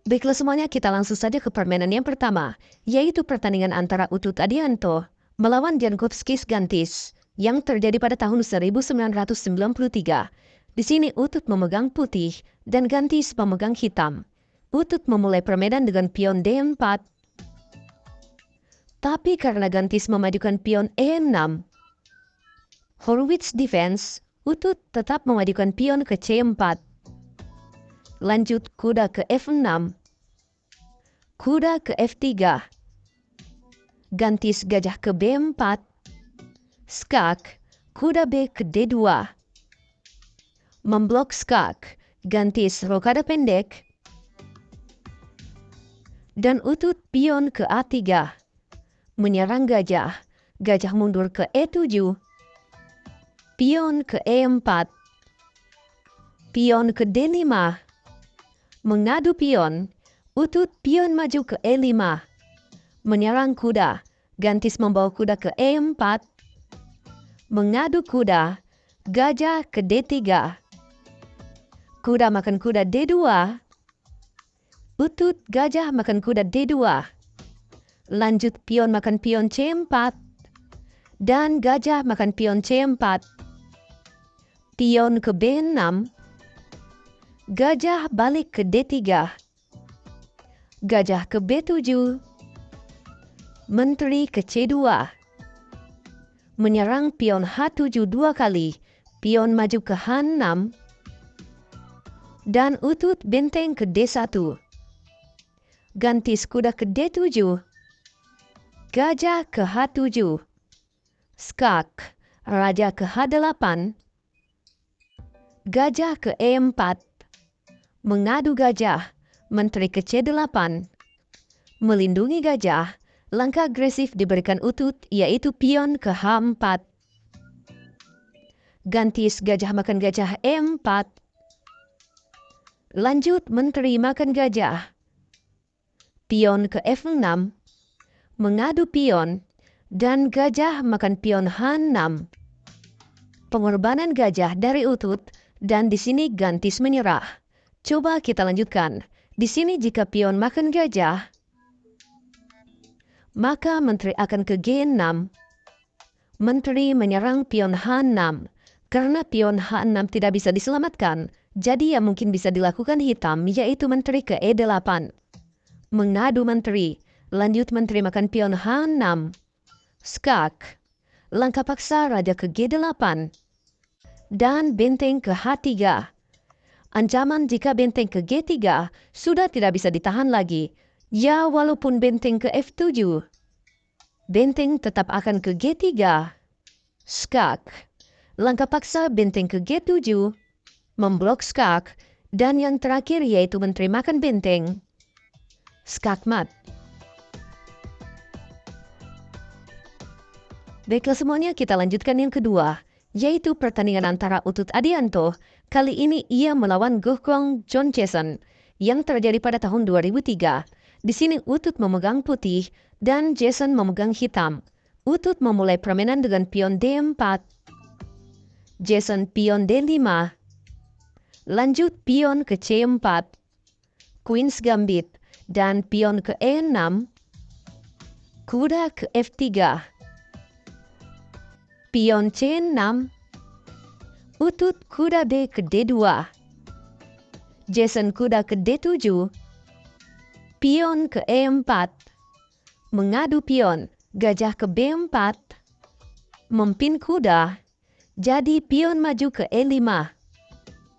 Baiklah semuanya, kita langsung saja ke permainan yang pertama, yaitu pertandingan antara Utut Adianto melawan Jankowskis Gantis yang terjadi pada tahun 1993. Di sini Utut memegang putih dan Gantis memegang hitam. Utut memulai permainan dengan pion D4. Tapi karena Gantis memajukan pion E6, Horowitz defense, Utut tetap memajukan pion ke C4. Lanjut kuda ke F6. Kuda ke F3. Gantis gajah ke B4. Skak, kuda B ke D2. Memblok skak, Gantis rokada pendek. Dan Utut pion ke A3. Menyerang gajah, gajah mundur ke E7. Pion ke E4. Pion ke D5. Mengadu pion, Utut pion maju ke E5. Menyerang kuda, Gantis membawa kuda ke E4. Mengadu kuda, gajah ke D3. Kuda makan kuda D2. Utut gajah makan kuda D2. Lanjut pion makan pion C4. Dan gajah makan pion C4. Pion ke B6. Gajah balik ke D3. Gajah ke B7. Menteri ke C2. Menyerang pion H7 dua kali. Pion maju ke H6. Dan Utut benteng ke D1. Gantis kuda ke D7. Gajah ke H7. Skak, raja ke H8. Gajah ke E4. Mengadu gajah, menteri ke C8. Melindungi gajah, langkah agresif diberikan Utut yaitu pion ke H4. Gantis gajah makan gajah E4. Lanjut menteri makan gajah. Pion ke F6. Mengadu pion. Dan gajah makan pion H6. Pengorbanan gajah dari Utut dan di sini Gantis menyerah. Coba kita lanjutkan. Di sini jika pion makan gajah, maka menteri akan ke G6. Menteri menyerang pion H6. Karena pion H6 tidak bisa diselamatkan, jadi yang mungkin bisa dilakukan hitam yaitu menteri ke E8. Mengadu menteri. Lanjut menteri makan pion H6. Skak. Langkah paksa raja ke G8. Dan benteng ke H3. Ancaman jika benteng ke G3 sudah tidak bisa ditahan lagi. Ya walaupun benteng ke F7. Benteng tetap akan ke G3. Skak. Langkah paksa benteng ke G7. Memblok skak. Dan yang terakhir yaitu menteri makan benteng. Skak mat. Baiklah semuanya, kita lanjutkan yang kedua, yaitu pertandingan antara Utut Adianto. Kali ini ia melawan Gokong John Jason yang terjadi pada tahun 2003. Di sini Utut memegang putih dan Jason memegang hitam. Utut memulai permainan dengan pion D4. Jason pion D5. Lanjut pion ke C4. Queen's Gambit dan pion ke E6. Kuda ke F3. Pion C6. Utut kuda B ke D2. Jason kuda ke D7. Pion ke E4. Mengadu pion, gajah ke B4. Mempin kuda, jadi pion maju ke E5.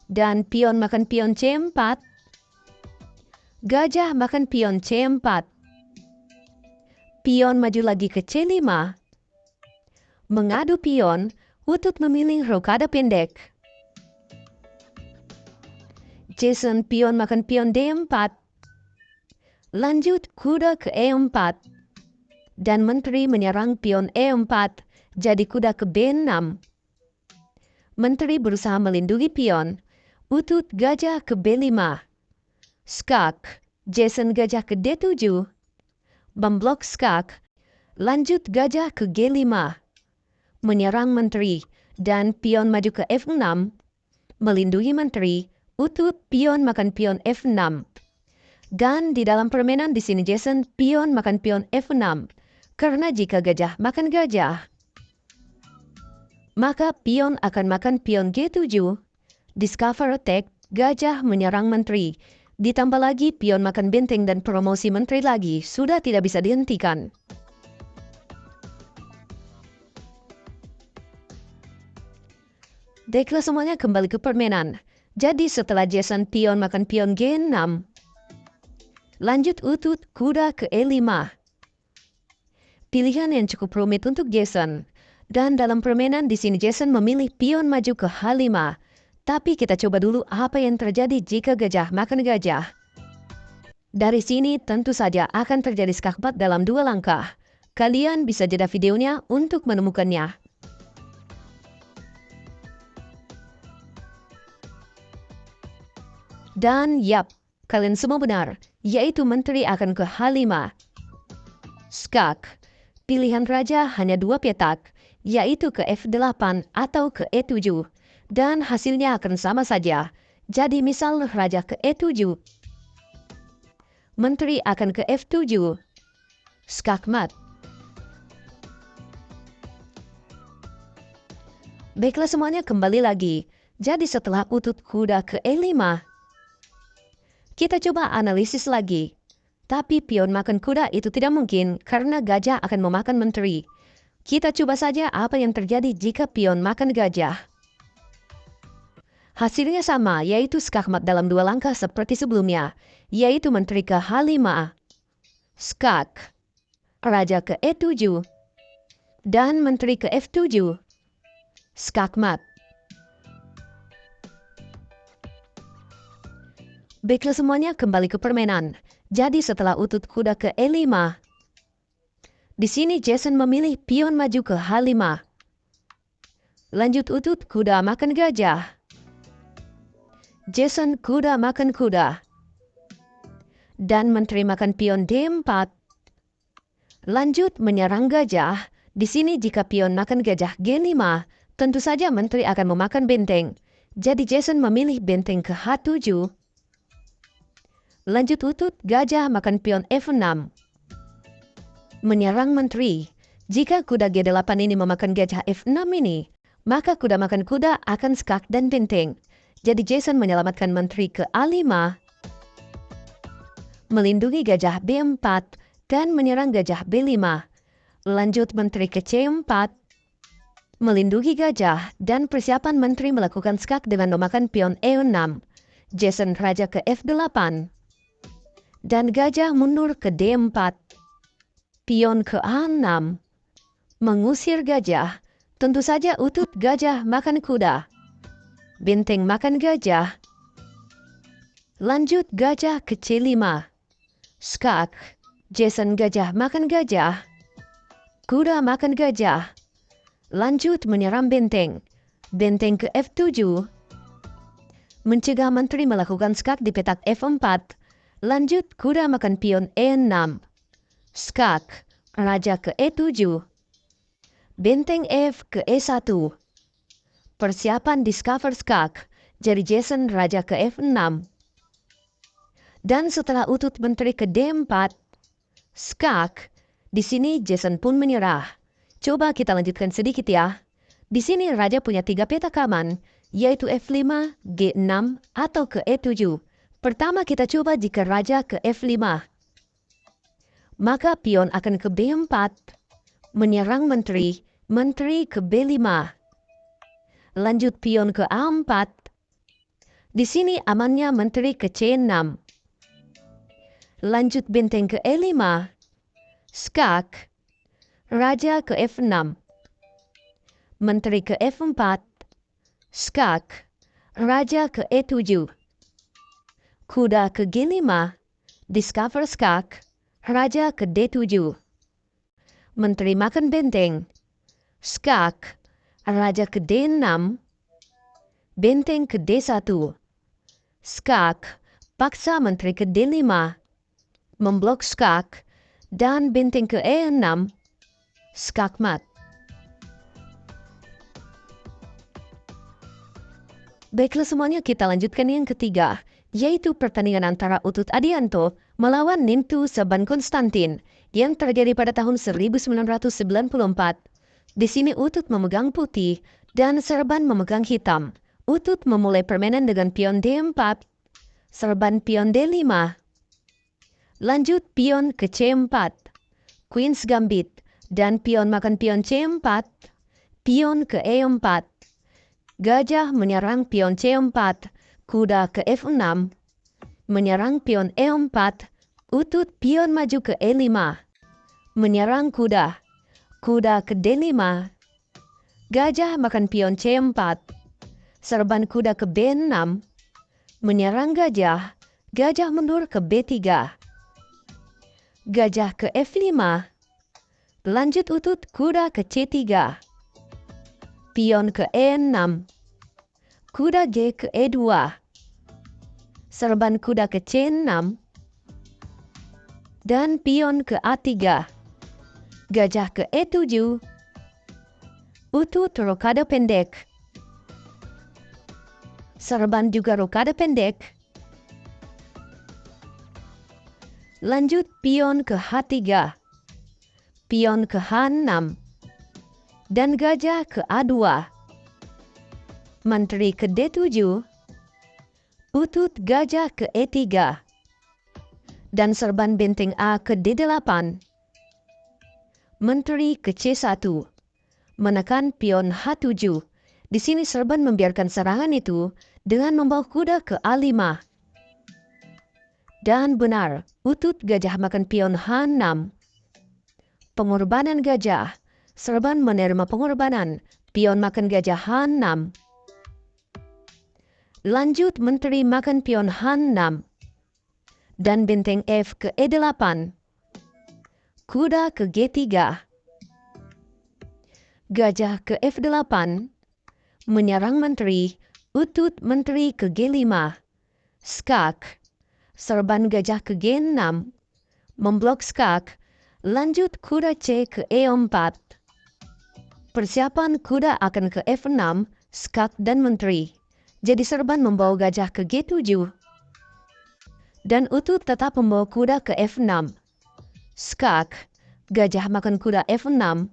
Dan pion makan pion C4. Gajah makan pion C4. Pion maju lagi ke C5. Mengadu pion, Utut memilih rokada pendek. Jason pion makan pion D4. Lanjut kuda ke E4. Dan menteri menyerang pion E4, jadi kuda ke B6. Menteri berusaha melindungi pion. Utut gajah ke B5. Skak, Jason gajah ke D7. Memblok skak. Lanjut gajah ke G5. Menyerang menteri dan pion maju ke F6. Melindungi menteri, Utut pion makan pion F6. Dan di dalam permainan di sini Jason pion makan pion F6. Karena jika gajah makan gajah, maka pion akan makan pion G7. Discover attack, gajah menyerang menteri. Ditambah lagi pion makan benteng dan promosi menteri lagi, sudah tidak bisa dihentikan. Baiklah semuanya kembali ke permainan. Jadi setelah Jason pion makan pion G6, lanjut utut kuda ke E5. Pilihan yang cukup rumit untuk Jason. Dan dalam permainan di sini Jason memilih pion maju ke H5. Tapi kita coba dulu apa yang terjadi jika gajah makan gajah. Dari sini tentu saja akan terjadi skakmat dalam 2 langkah. Kalian bisa jeda videonya untuk menemukannya. Dan yap, kalian semua benar, yaitu menteri akan ke H5. Skak, pilihan raja hanya 2 petak, yaitu ke F8 atau ke E7. Dan hasilnya akan sama saja. Jadi misal raja ke E7, menteri akan ke F7. Skakmat. Baiklah semuanya kembali lagi. Jadi setelah utut kuda ke E5, kita coba analisis lagi. Tapi pion makan kuda itu tidak mungkin karena gajah akan memakan menteri. Kita coba saja apa yang terjadi jika pion makan gajah. Hasilnya sama, yaitu skakmat dalam 2 langkah seperti sebelumnya, yaitu menteri ke H5. Skak, raja ke E7, dan menteri ke F7. Skakmat. Baiklah semuanya kembali ke permainan. Jadi setelah utut kuda ke E5, di sini Jason memilih pion maju ke H5. Lanjut utut kuda makan gajah. Jason kuda makan kuda. Dan menteri makan pion D4. Lanjut menyerang gajah. Di sini jika pion makan gajah G5, tentu saja menteri akan memakan benteng. Jadi Jason memilih benteng ke H7. Lanjut utut gajah makan pion F6. Menyerang menteri. Jika kuda G8 ini memakan gajah F6 ini, maka kuda makan kuda akan skak dan benteng. Jadi Jason menyelamatkan menteri ke A5, melindungi gajah B4, dan menyerang gajah B5. Lanjut menteri ke C4, melindungi gajah, dan persiapan menteri melakukan skak dengan memakan pion E6. Jason raja ke F8. Dan gajah mundur ke D4. Pion ke A6. Mengusir gajah. Tentu saja utut gajah makan kuda. Benteng makan gajah. Lanjut gajah ke C5. Skak. Jason gajah makan gajah. Kuda makan gajah. Lanjut menyerang benteng. Benteng ke F7. Mencegah menteri melakukan skak di petak F4. Lanjut kuda makan pion E6. Skak, raja ke E7. Benteng F ke E1. Persiapan discover skak. Jadi Jason raja ke F6. Dan setelah utut menteri ke D4. Skak. Di sini Jason pun menyerah. Coba kita lanjutkan sedikit ya. Di sini raja punya 3 petak aman, yaitu F5, G6, atau ke E7. Pertama kita coba jika raja ke F5. Maka pion akan ke B4. Menyerang menteri. Menteri ke B5. Lanjut pion ke A4. Di sini amannya menteri ke C6. Lanjut benteng ke E5. Skak. Raja ke F6. Menteri ke F4. Skak. Raja ke E7. Kuda ke G5, discover skak, raja ke D7. Menteri makan benteng, skak, raja ke D6, benteng ke D1. Skak, paksa menteri ke D5, memblok skak, dan benteng ke E6, skakmat. Baiklah semuanya kita lanjutkan yang ketiga. yaitu pertandingan antara Utut Adianto melawan Nintu Saban Konstantin yang terjadi pada tahun 1994. Di sini Utut memegang putih dan Serban memegang hitam. Utut memulai permainan dengan pion D4, Serban pion D5, lanjut pion ke C4, Queen's Gambit, dan pion makan pion C4, pion ke E4, gajah menyerang pion C4, kuda ke F6, menyerang pion E4, Utut pion maju ke E5, menyerang kuda, kuda ke D5, gajah makan pion C4, Serban kuda ke B6, menyerang gajah, gajah mundur ke B3, gajah ke F5, lanjut Utut kuda ke C3, pion ke E6, kuda G ke E2, Serban kuda ke C6, dan pion ke A3, gajah ke E7, Utut rokade pendek, Serban juga rokade pendek, lanjut pion ke H3, pion ke H6, dan gajah ke A2, menteri ke D7, Utut gajah ke E3, dan Serban benteng A ke D8, menteri ke C1, menekan pion H7. Di sini Serban membiarkan serangan itu dengan membawa kuda ke A5. Dan benar, Utut gajah makan pion H6. Pengorbanan gajah. Serban menerima pengorbanan, pion makan gajah H6. Lanjut menteri makan pion H6. Dan benteng F ke E8. Kuda ke G3. Gajah ke F8. Menyerang menteri, Utut menteri ke G5, skak, Serban gajah ke G6, memblok skak, lanjut kuda C ke E4. Persiapan kuda akan ke F6, skak dan menteri. Jadi Serban membawa gajah ke G7. Dan Utut tetap membawa kuda ke F6, skak, gajah makan kuda F6,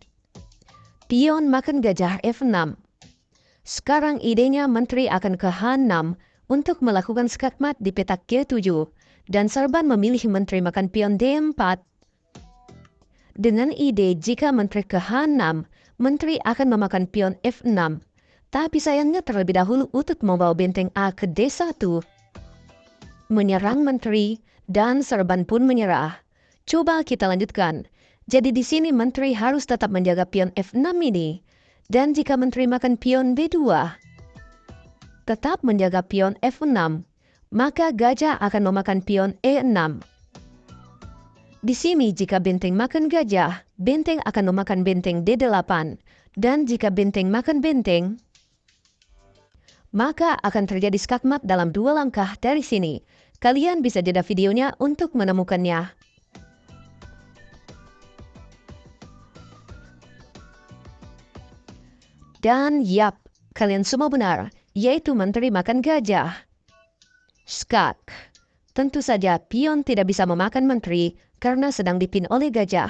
pion makan gajah F6. Sekarang idenya menteri akan ke H6 untuk melakukan skakmat di petak G7 dan Serban memilih menteri makan pion D4. Dengan ide jika menteri ke H6, menteri akan memakan pion F6. Tapi sayangnya terlebih dahulu Utut membawa benteng A ke D1. Menyerang menteri dan Serban pun menyerah. Coba kita lanjutkan. Jadi di sini menteri harus tetap menjaga pion F6 ini. Dan jika menteri makan pion B2, tetap menjaga pion F6, maka gajah akan memakan pion E6. Di sini jika benteng makan gajah, benteng akan memakan benteng D8. Dan jika benteng makan benteng, maka akan terjadi skakmat dalam 2 langkah dari sini. Kalian bisa jeda videonya untuk menemukannya. Dan yap, kalian semua benar, yaitu menteri makan gajah. Skak. Tentu saja pion tidak bisa memakan menteri karena sedang dipin oleh gajah.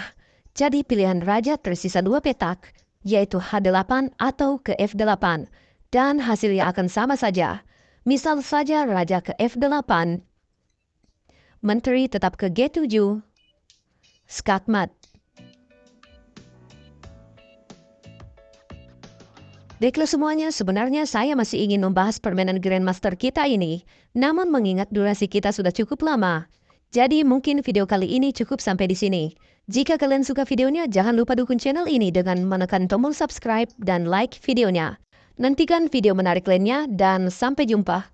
Jadi pilihan raja tersisa 2 petak, yaitu H8 atau ke F8. Dan hasilnya akan sama saja. Misal saja raja ke F8, menteri tetap ke G7, skakmat. Baiklah semuanya, sebenarnya saya masih ingin membahas permainan Grandmaster kita ini, namun mengingat durasi kita sudah cukup lama. Jadi mungkin video kali ini cukup sampai di sini. Jika kalian suka videonya, jangan lupa dukung channel ini dengan menekan tombol subscribe dan like videonya. Nantikan video menarik lainnya dan sampai jumpa.